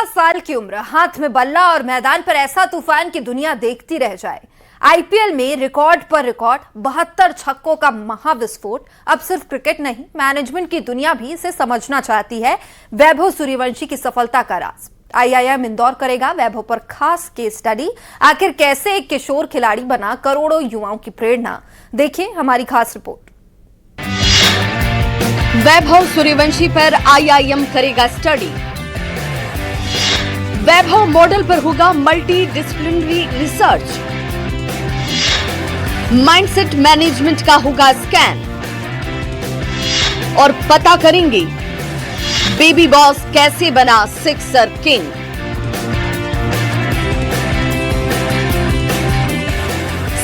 साल की उम्र, हाथ में बल्ला और मैदान पर ऐसा तूफान की दुनिया देखती रह जाए। आईपीएल में रिकॉर्ड पर रिकॉर्ड, 72 छक्कों का महाविस्फोट। अब सिर्फ क्रिकेट नहीं, मैनेजमेंट की दुनिया भी इसे समझना चाहती है। वैभव सूर्यवंशी की सफलता का राज आईआईएम इंदौर करेगा वैभव पर खास केस स्टडी। आखिर कैसे एक किशोर खिलाड़ी बना करोड़ों युवाओं की प्रेरणा, देखिए हमारी खास रिपोर्ट। वैभव सूर्यवंशी पर आईआईएम करेगा स्टडी। वैभव मॉडल पर होगा multi disciplinary research. Mindset management का होगा स्कैन और पता करेंगे बेबी बॉस कैसे बना सिक्सर किंग।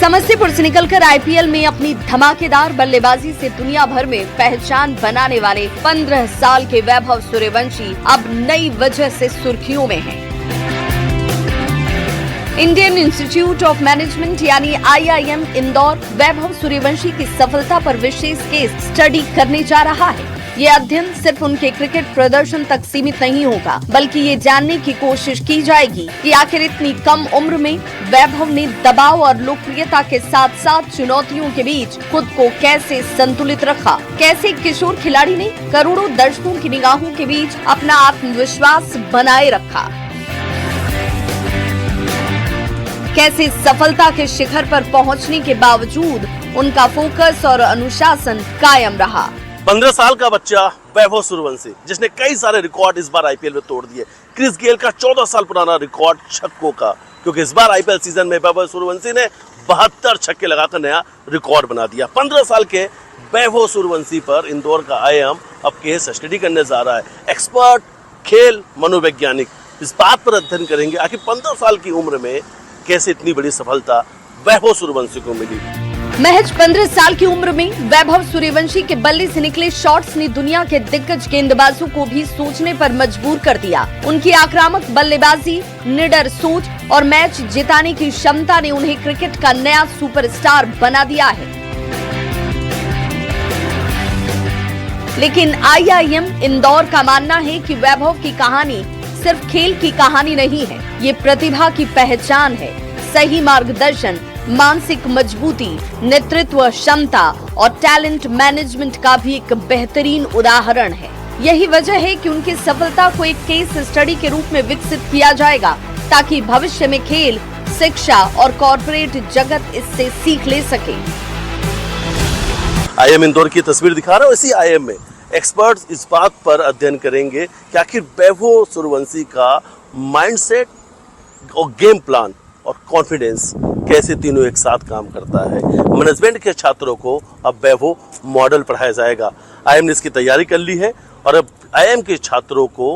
समस्तीपुर से निकलकर आईपीएल में अपनी धमाकेदार बल्लेबाजी से दुनिया भर में पहचान बनाने वाले 15 साल के वैभव सूर्यवंशी अब नई वजह से सुर्खियों में हैं। इंडियन इंस्टीट्यूट ऑफ मैनेजमेंट यानी आईआईएम इंदौर वैभव सूर्यवंशी की सफलता पर विशेष केस स्टडी करने जा रहा है। ये अध्ययन सिर्फ उनके क्रिकेट प्रदर्शन तक सीमित नहीं होगा, बल्कि ये जानने की कोशिश की जाएगी कि आखिर इतनी कम उम्र में वैभव ने दबाव और लोकप्रियता के साथ साथ चुनौतियों के बीच खुद को कैसे संतुलित रखा, कैसे किशोर खिलाड़ी ने करोड़ों दर्शकों की निगाहों के बीच अपना आत्मविश्वास बनाए रखा, कैसे सफलता के शिखर पर पहुंचने के बावजूद उनका फोकस और अनुशासन कायम रहा। 15 साल का बच्चा वैभव सूर्यवंशी, जिसने कई सारे रिकॉर्ड इस बार आईपीएल में तोड़ दिए। क्रिस गेल का 14 साल पुराना रिकॉर्ड छक्कों का, क्योंकि इस बार आईपीएल सीजन में वैभव सूर्यवंशी ने 72 छक्के लगाकर नया रिकॉर्ड बना दिया। 15 साल के वैभव सूर्यवंशी पर इंदौर का आईआईएम अब केस स्टडी करने जा रहा है। एक्सपर्ट खेल मनोवैज्ञानिक इस बात पर अध्ययन करेंगे आखिर 15 साल की उम्र में कैसे इतनी बड़ी सफलता वैभव सूर्यवंशी को मिली। महज 15 साल की उम्र में वैभव सूर्यवंशी के बल्ले से निकले शॉट्स ने दुनिया के दिग्गज गेंदबाजों को भी सोचने पर मजबूर कर दिया। उनकी आक्रामक बल्लेबाजी, निडर सोच और मैच जिताने की क्षमता ने उन्हें क्रिकेट का नया सुपरस्टार बना दिया है। लेकिन आईआईएम इंदौर का मानना है कि वैभव की कहानी सिर्फ खेल की कहानी नहीं है, ये प्रतिभा की पहचान है। सही मार्गदर्शन, मानसिक मजबूती, नेतृत्व क्षमता और टैलेंट मैनेजमेंट का भी एक बेहतरीन उदाहरण है। यही वजह है कि उनकी सफलता को एक केस स्टडी के रूप में विकसित किया जाएगा, ताकि भविष्य में खेल, शिक्षा और कॉर्पोरेट जगत इससे सीख ले सके। आईआईएम इंदौर की तस्वीर दिखा रहा हूँ। इसी आईआईएम में एक्सपर्ट्स इस बात पर अध्ययन करेंगे कि आखिर वैभव सूर्यवंशी का माइंडसेट और गेम प्लान और कॉन्फिडेंस कैसे तीनों एक साथ काम करता है। मैनेजमेंट के छात्रों को अब वैभव मॉडल पढ़ाया जाएगा। आईआईएम ने इसकी तैयारी कर ली है और अब आईआईएम के छात्रों को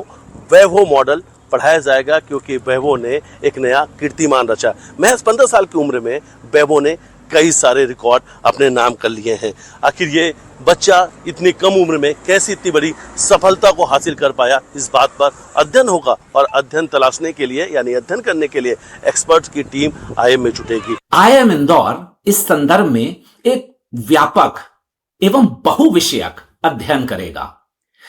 वैभव मॉडल पढ़ाया जाएगा, क्योंकि वैभव ने एक नया कीर्तिमान रचा। महज 15 साल की उम्र में वैभव ने कई सारे रिकॉर्ड अपने नाम कर लिए हैं। आखिर ये बच्चा इतनी कम उम्र में कैसे इतनी बड़ी सफलता को हासिल कर पाया, इस बात पर अध्ययन होगा और अध्ययन तलाशने के लिए यानी अध्ययन करने के लिए एक्सपर्ट्स की टीम आईआईएम में जुटेगी। आईआईएम इंदौर इस संदर्भ में एक व्यापक एवं बहुविषयक अध्ययन करेगा।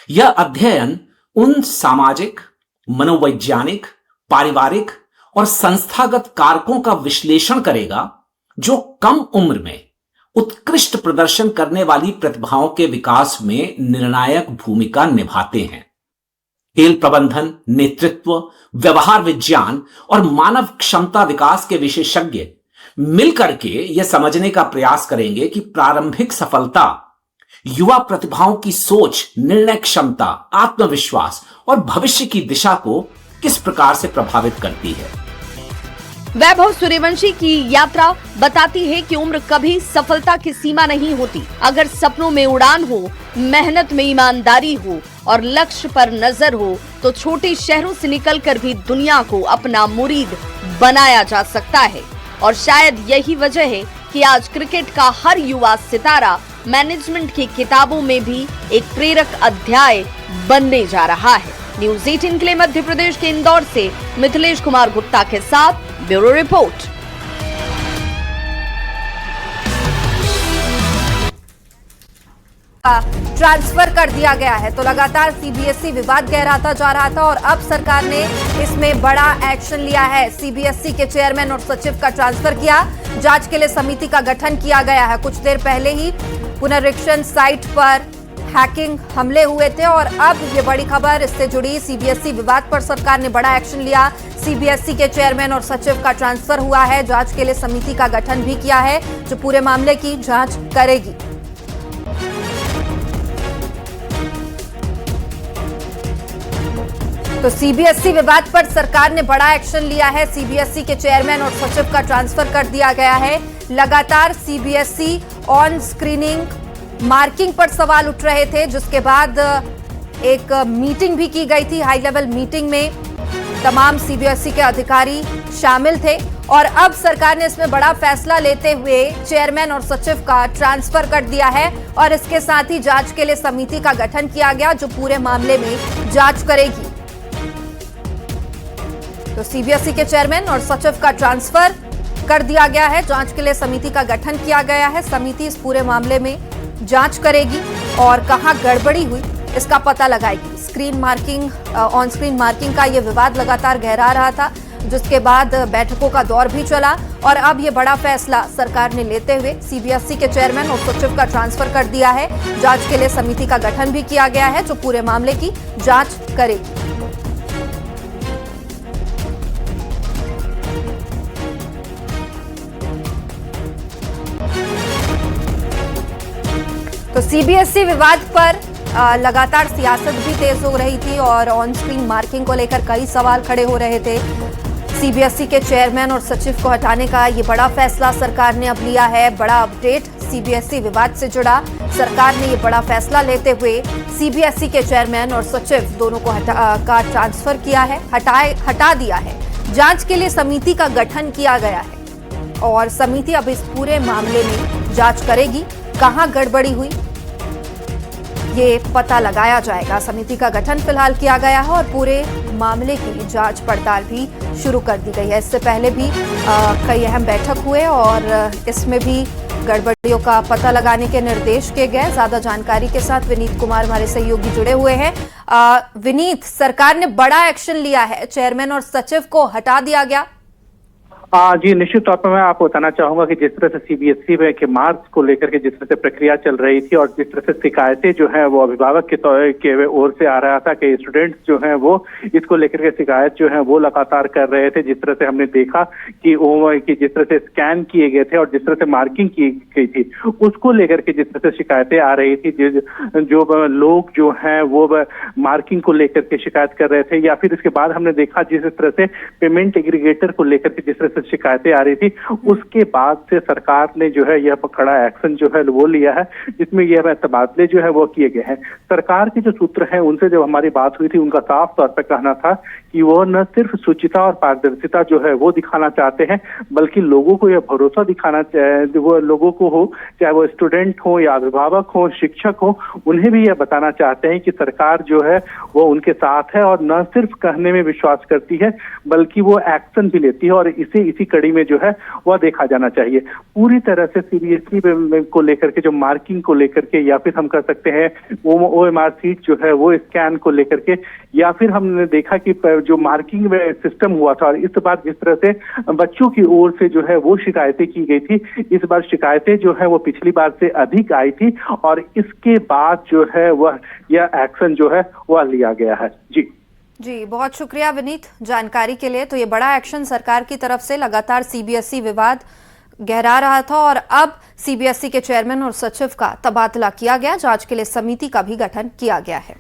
यह अध्ययन उन सामाजिक, मनोवैज्ञानिक, पारिवारिक और संस्थागत कारकों का विश्लेषण करेगा जो कम उम्र में उत्कृष्ट प्रदर्शन करने वाली प्रतिभाओं के विकास में निर्णायक भूमिका निभाते हैं। खेल प्रबंधन, नेतृत्व, व्यवहार विज्ञान और मानव क्षमता विकास के विशेषज्ञ मिलकर के यह समझने का प्रयास करेंगे कि प्रारंभिक सफलता युवा प्रतिभाओं की सोच, निर्णय क्षमता, आत्मविश्वास और भविष्य की दिशा को किस प्रकार से प्रभावित करती है। वैभव सूर्यवंशी की यात्रा बताती है कि उम्र कभी सफलता की सीमा नहीं होती। अगर सपनों में उड़ान हो, मेहनत में ईमानदारी हो और लक्ष्य पर नजर हो, तो छोटे शहरों से निकलकर भी दुनिया को अपना मुरीद बनाया जा सकता है। और शायद यही वजह है कि आज क्रिकेट का हर युवा सितारा मैनेजमेंट की किताबों में भी एक प्रेरक अध्याय बनने जा रहा है। न्यूज़ 18 के लिए मध्य प्रदेश के इंदौर से मिथिलेश कुमार गुप्ता के साथ ब्यूरो रिपोर्ट। ट्रांसफर कर दिया गया है। तो लगातार सीबीएसई विवाद गहराता जा रहा था और अब सरकार ने इसमें बड़ा एक्शन लिया है। सीबीएसई के चेयरमैन और सचिव का ट्रांसफर किया, जांच के लिए समिति का गठन किया गया है। कुछ देर पहले ही पुनरीक्षण साइट पर हैकिंग हमले हुए थे और अब ये बड़ी खबर इससे जुड़ी। सीबीएसई विवाद पर सरकार ने बड़ा एक्शन लिया। सीबीएसई के चेयरमैन और सचिव का ट्रांसफर हुआ है, जांच के लिए समिति का गठन भी किया है जो पूरे मामले की जांच करेगी। तो सीबीएसई विवाद पर सरकार ने बड़ा एक्शन लिया है। सीबीएसई के चेयरमैन और सचिव का ट्रांसफर कर दिया गया है। लगातार सीबीएसई ऑन स्क्रीनिंग मार्किंग पर सवाल उठ रहे थे, जिसके बाद एक मीटिंग भी की गई थी। हाई लेवल मीटिंग में तमाम सीबीएसई के अधिकारी शामिल थे और अब सरकार ने इसमें बड़ा फैसला लेते हुए चेयरमैन और सचिव का ट्रांसफर कर दिया है और इसके साथ ही जांच के लिए समिति का गठन किया गया जो पूरे मामले में जांच करेगी। तो सीबीएसई के चेयरमैन और सचिव का ट्रांसफर कर दिया गया है, जांच के लिए समिति का गठन किया गया है। समिति इस पूरे मामले में जांच करेगी और कहां गड़बड़ी हुई इसका पता लगाएगी। Screen marking, on screen marking का ये विवाद लगातार गहरा रहा था, जिसके बाद बैठकों का दौर भी चला और अब ये बड़ा फैसला सरकार ने लेते हुए सीबीएसई के चेयरमैन और सचिव का ट्रांसफर कर दिया है। जांच के लिए समिति का गठन भी किया गया है जो पूरे मामले की जांच करेगी। तो सीबीएसई विवाद पर लगातार सियासत भी तेज हो रही थी और ऑन स्क्रीन मार्किंग को लेकर कई सवाल खड़े हो रहे थे। सीबीएसई के चेयरमैन और सचिव को हटाने का ये बड़ा फैसला सरकार ने अब लिया है। बड़ा अपडेट सीबीएसई विवाद से जुड़ा। सरकार ने ये बड़ा फैसला लेते हुए सीबीएसई के चेयरमैन और सचिव दोनों को का ट्रांसफर किया है, हटा दिया है। जांच के लिए समिति का गठन किया गया है और समिति अब इस पूरे मामले में जांच करेगी। कहां गड़बड़ी हुई ये पता लगाया जाएगा। समिति का गठन फिलहाल किया गया है और पूरे मामले की जांच पड़ताल भी शुरू कर दी गई है। इससे पहले भी कई अहम बैठक हुए और इसमें भी गड़बड़ियों का पता लगाने के निर्देश किए गए। ज्यादा जानकारी के साथ विनीत कुमार हमारे सहयोगी जुड़े हुए हैं। विनीत, सरकार ने बड़ा एक्शन लिया है, चेयरमैन और सचिव को हटा दिया गया। जी, निश्चित तौर पर मैं आपको बताना चाहूंगा कि जिस तरह से सीबीएसई में के मार्क्स को लेकर के जिस तरह से प्रक्रिया चल रही थी और जिस तरह से शिकायतें जो है वो अभिभावक के ओर से आ रहा था कि स्टूडेंट्स जो हैं वो इसको लेकर के शिकायत जो है वो लगातार कर रहे थे। जिस तरह से हमने देखा कि जिस तरह से स्कैन किए गए थे और जिस तरह से मार्किंग की गई थी उसको लेकर के जिस तरह से शिकायतें आ रही थी, जो लोग जो हैं वो मार्किंग को लेकर के शिकायत कर रहे थे, या फिर इसके बाद हमने देखा जिस तरह से पेमेंट एग्रीगेटर को लेकर के जिस तरह से शिकायतें आ रही थी, उसके बाद से सरकार ने जो है यह कड़ा एक्शन जो है वो लिया है, जिसमें यह तबादले जो है वो किए गए हैं। सरकार के जो सूत्र हैं उनसे जब हमारी बात हुई थी उनका साफ तौर पर कहना था कि वो न सिर्फ शुचिता और पारदर्शिता जो है वो दिखाना चाहते हैं, बल्कि लोगों को यह भरोसा दिखाना, वो लोगों को हो, चाहे वो स्टूडेंट हो या अभिभावक हो, शिक्षक हो, उन्हें भी यह बताना चाहते हैं कि सरकार जो है वो उनके साथ है और न सिर्फ कहने में विश्वास करती है बल्कि वो एक्शन भी लेती है और इसी कड़ी में जो है वह देखा जाना चाहिए। पूरी तरह से सीबीएसई को लेकर के जो मार्किंग को लेकर के, या फिर हम कर सकते हैं ओएमआर सीट जो है वो स्कैन को लेकर के, या फिर हमने देखा कि जो मार्किंग में सिस्टम हुआ था और इस बार जिस तरह से बच्चों की ओर से जो है वो शिकायतें की गई थी, इस बार शिकायतें जो है वो पिछली बार से अधिक आई थी और इसके बाद जो है वह यह एक्शन जो है वह लिया गया है। जी, बहुत शुक्रिया विनीत जानकारी के लिए। तो ये बड़ा एक्शन सरकार की तरफ से, लगातार सीबीएसई विवाद गहरा रहा था और अब सीबीएसई के चेयरमैन और सचिव का तबादला किया गया, जांच के लिए समिति का भी गठन किया गया है।